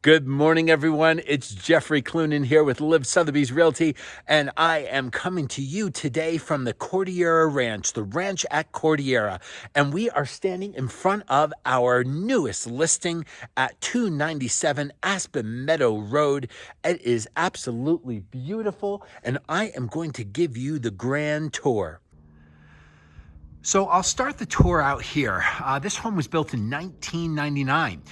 Good morning, everyone. It's Jeffrey Clunan here with Liv Sotheby's Realty, and I am coming to you today from the Cordillera Ranch, the ranch at Cordillera. And we are standing in front of our newest listing at 297 Aspen Meadow Road. It is absolutely beautiful, and I am going to give you the grand tour. So I'll start the tour out here. This home was built in 1999,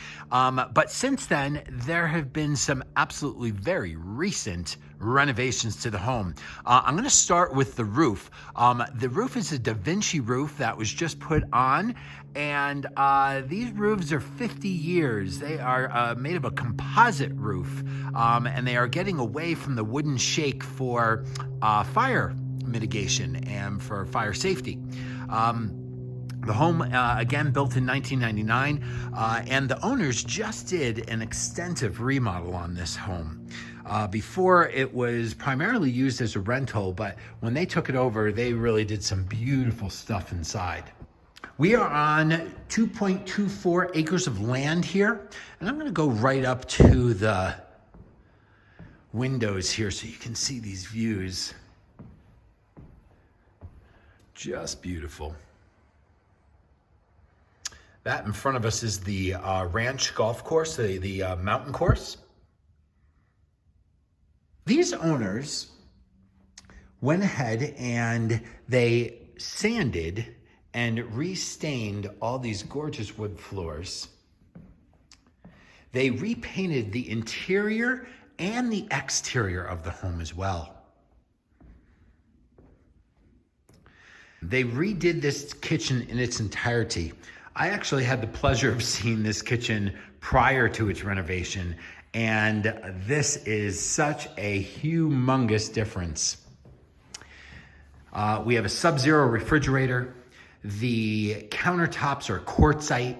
but since then, there have been some absolutely very recent renovations to the home. I'm gonna start with the roof. The roof is a Da Vinci roof that was just put on, and these roofs are 50 years. They are made of a composite roof, and they are getting away from the wooden shake for fire mitigation and for fire safety. The home, again, built in 1999, and the owners just did an extensive remodel on this home. Before, it was primarily used as a rental, but when they took it over, they really did some beautiful stuff inside. We are on 2.24 acres of land here, and I'm going to go right up to the windows here so you can see these views. Just beautiful. That in front of us is the ranch golf course, the mountain course. These owners went ahead and they sanded and restained all these gorgeous wood floors. They repainted the interior and the exterior of the home as well. They redid this kitchen in its entirety. I actually had the pleasure of seeing this kitchen prior to its renovation, and this is such a humongous difference. We have a Sub-Zero refrigerator. The countertops are quartzite.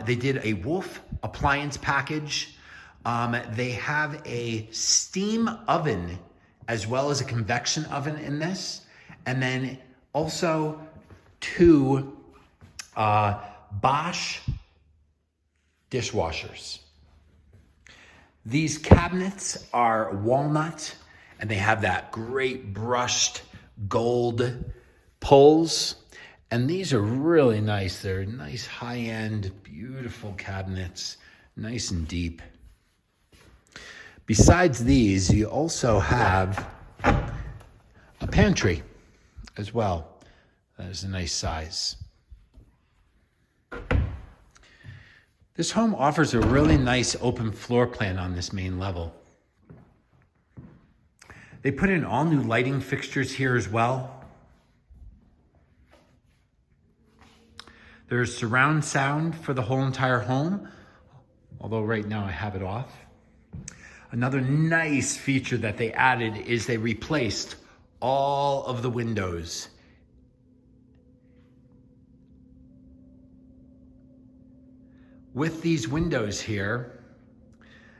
They did a Wolf appliance package. They have a steam oven as well as a convection oven in this, and then also two Bosch dishwashers. These cabinets are walnut, and they have that great brushed gold pulls. And these are really nice. They're nice high-end, beautiful cabinets, nice and deep. Besides these, you also have a pantry as well. That is a nice size. This home offers a really nice open floor plan on this main level. They put in all new lighting fixtures here as well. There's surround sound for the whole entire home, although right now I have it off. Another nice feature that they added is they replaced all of the windows. With these windows here,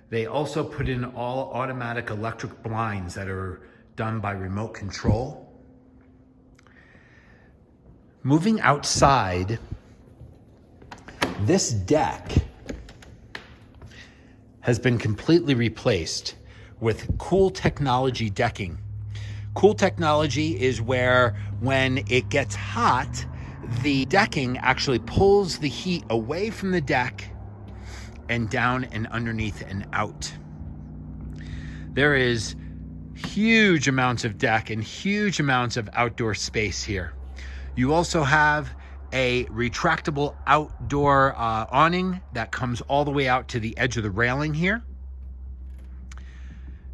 they also put in all automatic electric blinds that are done by remote control. Moving outside, this deck has been completely replaced with Cool Technology decking. Cool Technology is where when it gets hot, the decking actually pulls the heat away from the deck and down and underneath and out. There is huge amounts of deck and huge amounts of outdoor space here. You also have a retractable outdoor awning that comes all the way out to the edge of the railing here.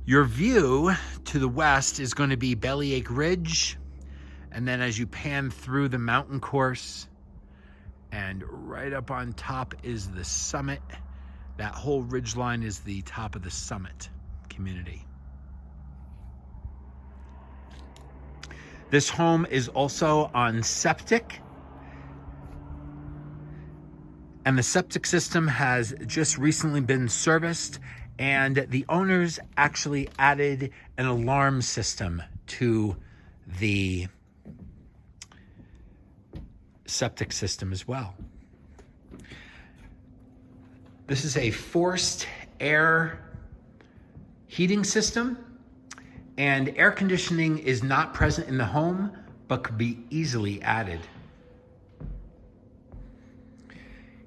Your view to the west is going to be Bellyache Ridge. And then as you pan through the mountain course, and right up on top is the summit. That whole ridge line is the top of the summit community. This home is also on septic. And the septic system has just recently been serviced, and the owners actually added an alarm system to the septic system as well. This is a forced air heating system, and air conditioning is not present in the home, but could be easily added.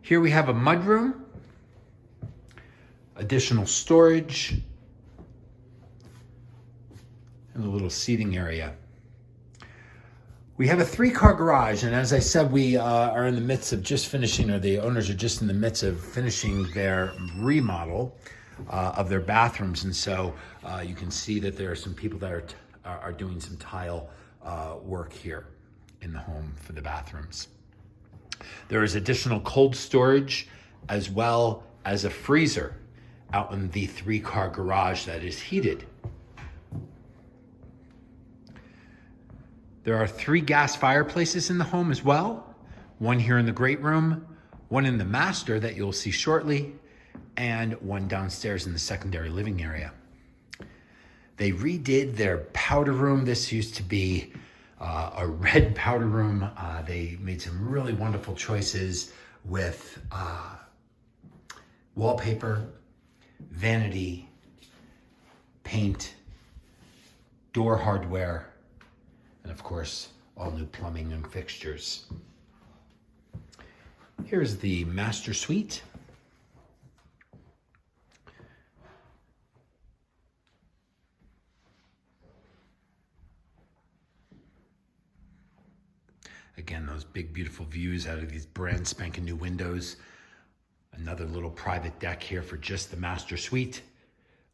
Here we have a mudroom, additional storage, and a little seating area. We have a 3-car garage, and as I said, we are in the midst of just finishing, or the owners are just in the midst of finishing their remodel of their bathrooms, and so you can see that there are some people that are doing some tile work here in the home for the bathrooms. There is additional cold storage as well as a freezer out in the 3-car garage that is heated. There are 3 gas fireplaces in the home as well. One here in the great room, one in the master that you'll see shortly, and one downstairs in the secondary living area. They redid their powder room. This used to be a red powder room. They made some really wonderful choices with wallpaper, vanity, paint, door hardware, and of course, all new plumbing and fixtures. Here's the master suite. Again, those big, beautiful views out of these brand spanking new windows. Another little private deck here for just the master suite.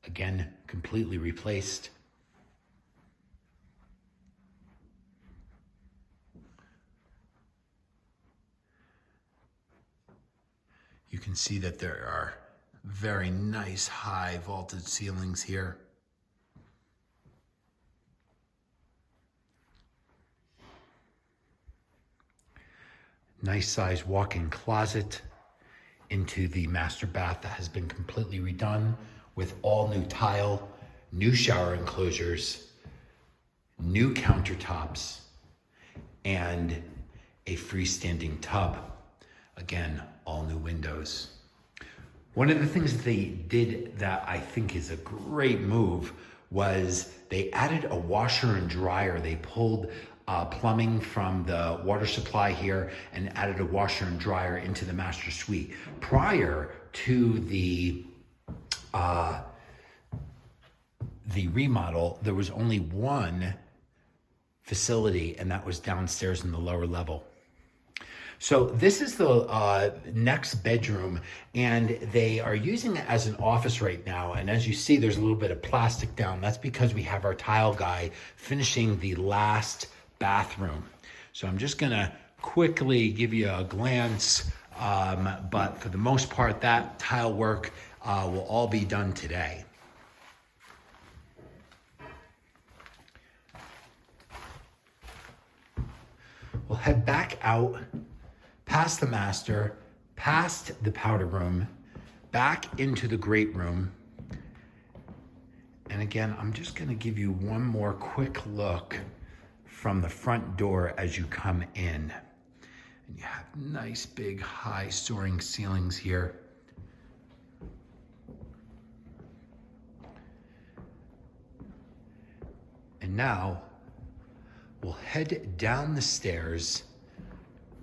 Again, completely replaced. You can see that there are very nice high vaulted ceilings here. Nice size walk-in closet into the master bath that has been completely redone with all new tile, new shower enclosures, new countertops, and a freestanding tub. Again, all new windows. One of the things that they did that I think is a great move was they added a washer and dryer. They pulled plumbing from the water supply here and added a washer and dryer into the master suite. Prior to the remodel, there was only one facility, and that was downstairs in the lower level. So this is the next bedroom, and they are using it as an office right now. And as you see, there's a little bit of plastic down. That's because we have our tile guy finishing the last bathroom. So I'm just gonna quickly give you a glance, but for the most part, that tile work will all be done today. We'll head back out past the master, past the powder room, back into the great room. And again, I'm just gonna give you one more quick look from the front door as you come in. And you have nice big high soaring ceilings here. And now we'll head down the stairs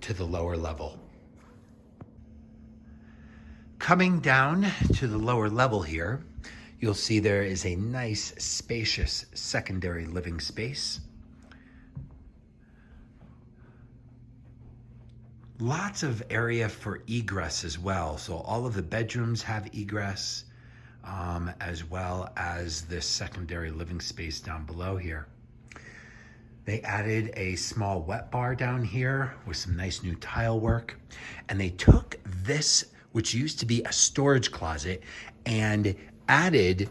to the lower level. Coming down to the lower level here, you'll see there is a nice, spacious secondary living space. Lots of area for egress as well. So all of the bedrooms have egress, as well as this secondary living space down below here. They added a small wet bar down here with some nice new tile work. And they took this, which used to be a storage closet, and added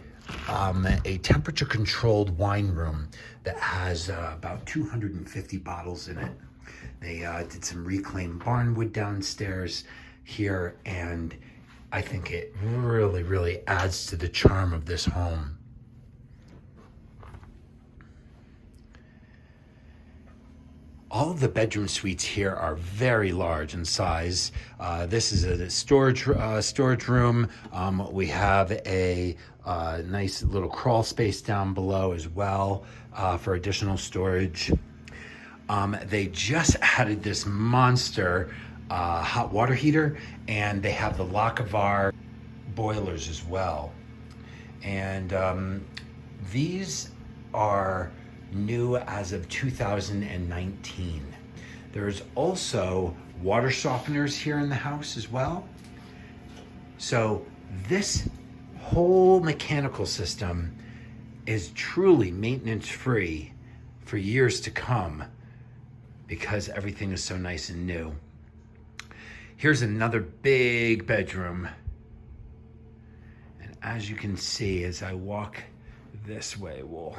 a temperature controlled wine room that has about 250 bottles in it. They did some reclaimed barnwood downstairs here, and I think it really, really adds to the charm of this home. All of the bedroom suites here are very large in size. This is a storage room. We have a nice little crawl space down below as well for additional storage. They just added this monster hot water heater, and they have the Lockavar boilers as well. And these are new as of 2019. There's also water softeners here in the house as well. So this whole mechanical system is truly maintenance free for years to come because everything is so nice and new. Here's another big bedroom. And as you can see, as I walk this way, we'll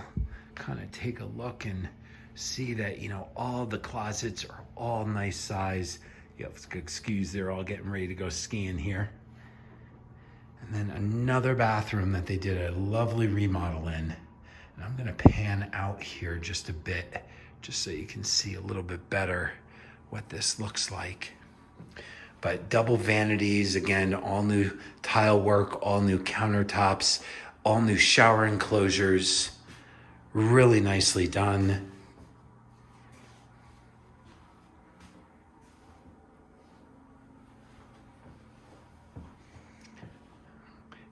kind of take a look and see that, you know, all the closets are all nice size. You have to excuse, they're all getting ready to go skiing here. And then another bathroom that they did a lovely remodel in. And I'm gonna pan out here just a bit, just so you can see a little bit better what this looks like. But double vanities, again, all new tile work, all new countertops, all new shower enclosures, really nicely done.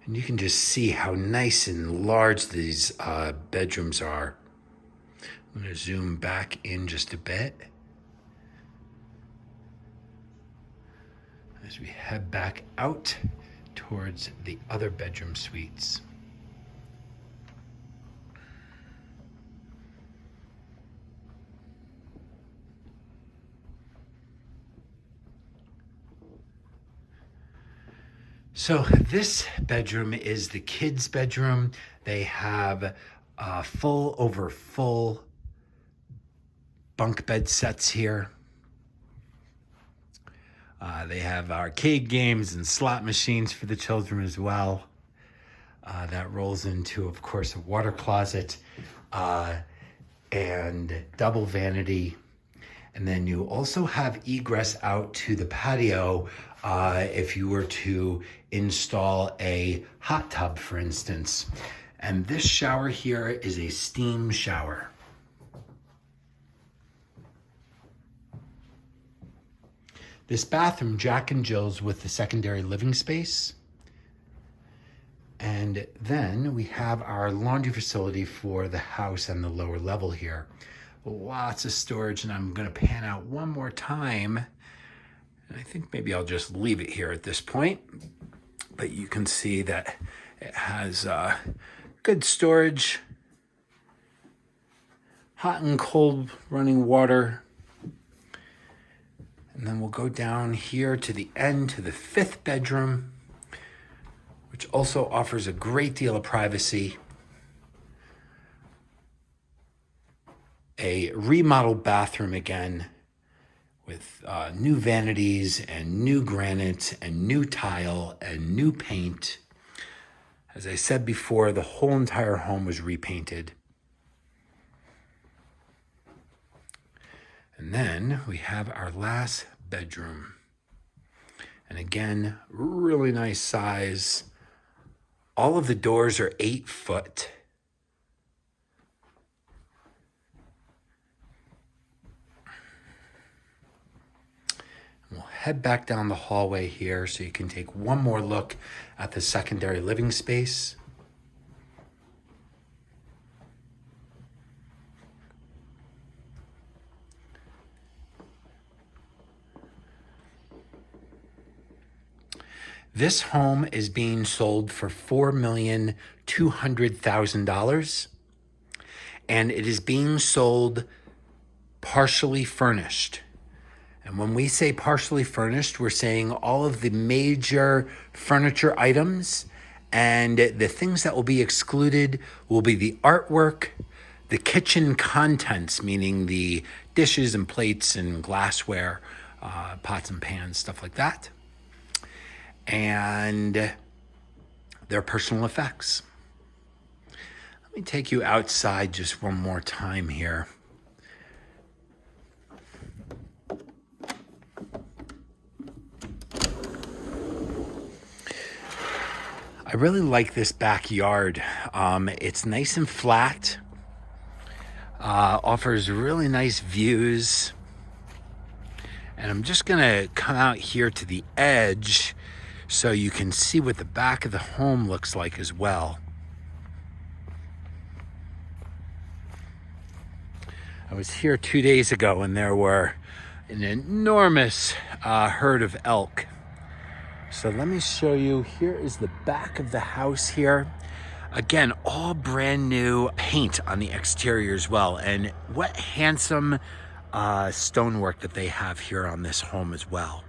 And you can just see how nice and large these bedrooms are. I'm gonna zoom back in just a bit as we head back out towards the other bedroom suites. So this bedroom is the kids' bedroom. They have full over full bunk bed sets here. They have arcade games and slot machines for the children as well. That rolls into, of course, a water closet and double vanity. And then you also have egress out to the patio if you were to install a hot tub, for instance. And this shower here is a steam shower. This bathroom, Jack and Jill's with the secondary living space. And then we have our laundry facility for the house and the lower level here. Lots of storage, and I'm gonna pan out one more time. And I think maybe I'll just leave it here at this point. But you can see that it has good storage, hot and cold running water. And then we'll go down here to the end to the 5th bedroom, which also offers a great deal of privacy. A remodeled bathroom again with new vanities and new granite and new tile and new paint. As I said before, the whole entire home was repainted. And then we have our last bedroom. And again, really nice size. All of the doors are 8 foot. We'll head back down the hallway here so you can take one more look at the secondary living space. This home is being sold for $4,200,000, and it is being sold partially furnished. And when we say partially furnished, we're saying all of the major furniture items, and the things that will be excluded will be the artwork, the kitchen contents, meaning the dishes and plates and glassware, pots and pans, stuff like that, and their personal effects. Let me take you outside just one more time here. I really like this backyard. It's nice and flat, offers really nice views. And I'm just gonna come out here to the edge so you can see what the back of the home looks like as well. I was here 2 days ago and there were an enormous herd of elk. So let me show you, here is the back of the house here. Again, all brand new paint on the exterior as well. And what handsome stonework that they have here on this home as well.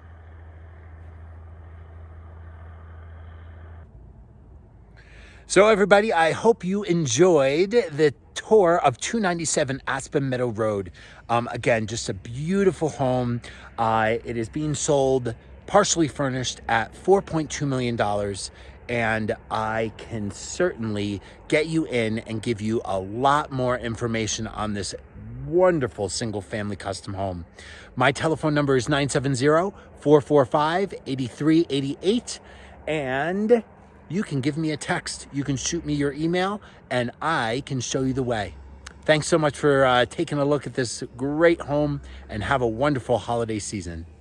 So everybody, I hope you enjoyed the tour of 297 Aspen Meadow Road. Again, just a beautiful home. It is being sold partially furnished at $4.2 million. And I can certainly get you in and give you a lot more information on this wonderful single family custom home. My telephone number is 970-445-8388. And you can give me a text. You can shoot me your email and I can show you the way. Thanks so much for taking a look at this great home and have a wonderful holiday season.